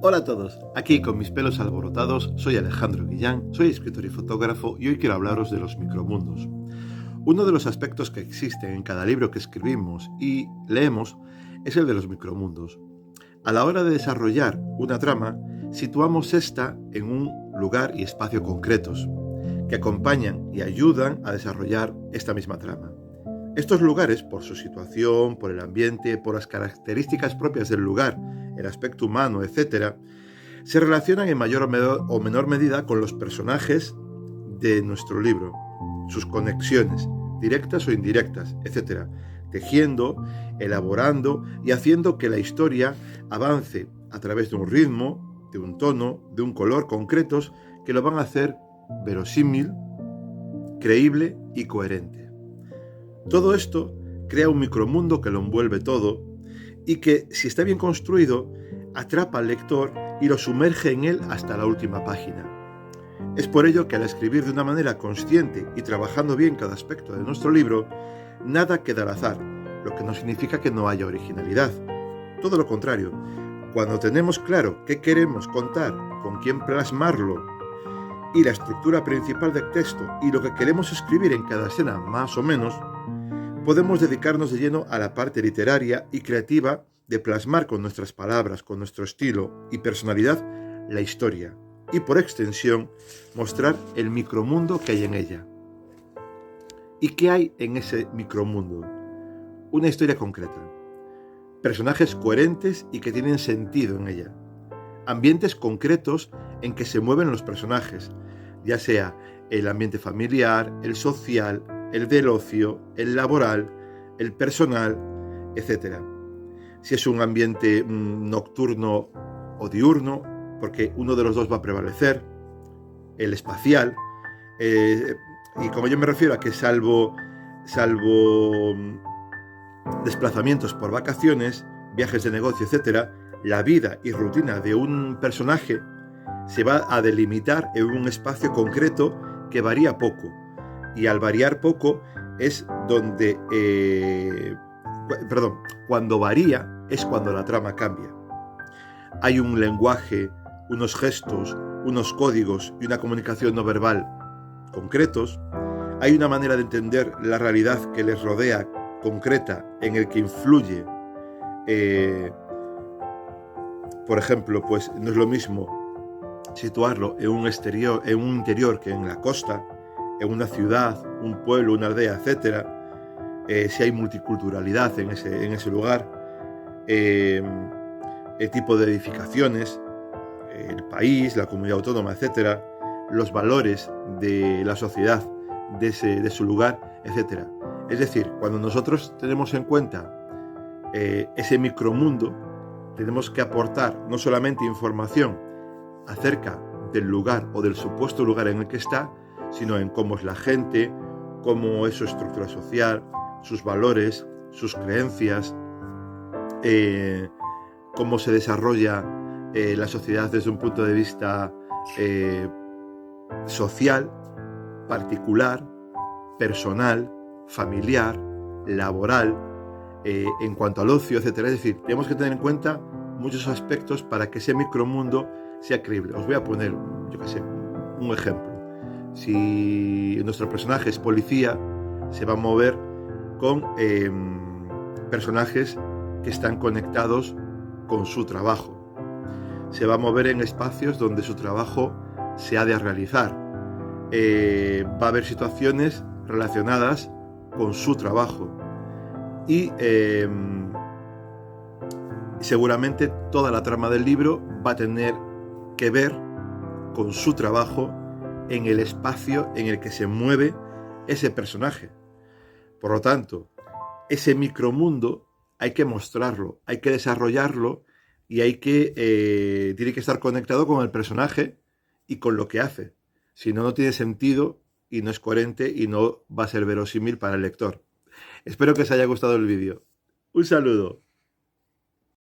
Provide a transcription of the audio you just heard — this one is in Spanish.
Hola a todos, aquí con mis pelos alborotados, soy Alejandro Guillán, soy escritor y fotógrafo y hoy quiero hablaros de los micromundos. Uno de los aspectos que existen en cada libro que escribimos y leemos es el de los micromundos. A la hora de desarrollar una trama, situamos esta en un lugar y espacio concretos, que acompañan y ayudan a desarrollar esta misma trama. Estos lugares, por su situación, por el ambiente, por las características propias del lugar, el aspecto humano, etc., se relacionan en mayor o menor medida con los personajes de nuestro libro, sus conexiones, directas o indirectas, etc., tejiendo, elaborando y haciendo que la historia avance a través de un ritmo, de un tono, de un color concretos que lo van a hacer verosímil, creíble y coherente. Todo esto crea un micromundo que lo envuelve todo y que, si está bien construido, atrapa al lector y lo sumerge en él hasta la última página. Es por ello que al escribir de una manera consciente y trabajando bien cada aspecto de nuestro libro, nada queda al azar, lo que no significa que no haya originalidad. Todo lo contrario, cuando tenemos claro qué queremos contar, con quién plasmarlo y la estructura principal del texto y lo que queremos escribir en cada escena más o menos, podemos dedicarnos de lleno a la parte literaria y creativa de plasmar con nuestras palabras, con nuestro estilo y personalidad la historia y, por extensión, mostrar el micromundo que hay en ella. ¿Y qué hay en ese micromundo? Una historia concreta, personajes coherentes y que tienen sentido en ella, ambientes concretos en que se mueven los personajes, ya sea el ambiente familiar, el social, el del ocio, el laboral, el personal, etc. Si es un ambiente nocturno o diurno, porque uno de los dos va a prevalecer, el espacial, y como yo me refiero a que salvo desplazamientos por vacaciones, viajes de negocio, etc., la vida y rutina de un personaje se va a delimitar en un espacio concreto que varía poco. Y al variar poco es donde... cuando varía es cuando la trama cambia. Hay un lenguaje, unos gestos, unos códigos y una comunicación no verbal concretos. Hay una manera de entender la realidad que les rodea concreta en el que influye. Por ejemplo, pues no es lo mismo situarlo en un exterior, en un interior que en la costa, en una ciudad, un pueblo, una aldea, etc. Si hay multiculturalidad en ese lugar, el tipo de edificaciones, el país, la comunidad autónoma, etc., los valores de la sociedad de su lugar, etc. Es decir, cuando nosotros tenemos en cuenta ese micromundo, tenemos que aportar no solamente información acerca del lugar o del supuesto lugar en el que está, sino en cómo es la gente, cómo es su estructura social, sus valores, sus creencias, cómo se desarrolla la sociedad desde un punto de vista social, particular, personal, familiar, laboral, en cuanto al ocio, etc. Es decir, tenemos que tener en cuenta muchos aspectos para que ese micromundo sea creíble. Os voy a poner, un ejemplo. Si nuestro personaje es policía, se va a mover con personajes que están conectados con su trabajo. Se va a mover en espacios donde su trabajo se ha de realizar. Va a haber situaciones relacionadas con su trabajo. Y seguramente toda la trama del libro va a tener que ver con su trabajo en el espacio en el que se mueve ese personaje. Por lo tanto, ese micromundo hay que mostrarlo, hay que desarrollarlo y tiene que estar conectado con el personaje y con lo que hace. Si no, no tiene sentido y no es coherente y no va a ser verosímil para el lector. Espero que os haya gustado el vídeo. Un saludo.